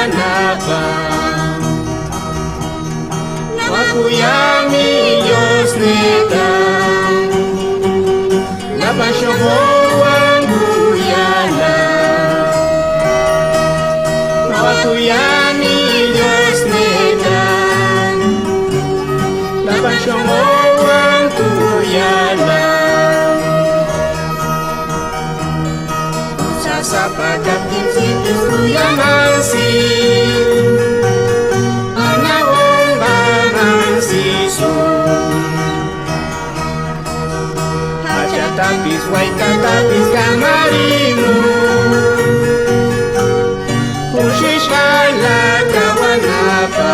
kawanapa Wakuyami Diyos neta Napasyogo wangu yana Wakuyami Diyos neta Napasyogo wangu yana Sapagkat prinsipyo yang masih Anawang mamangsiso Haja tapis, way katapis kamarimu Pushish kala kawanapa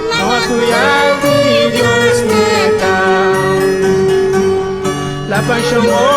Nawakuyagi Diyos neta La pasión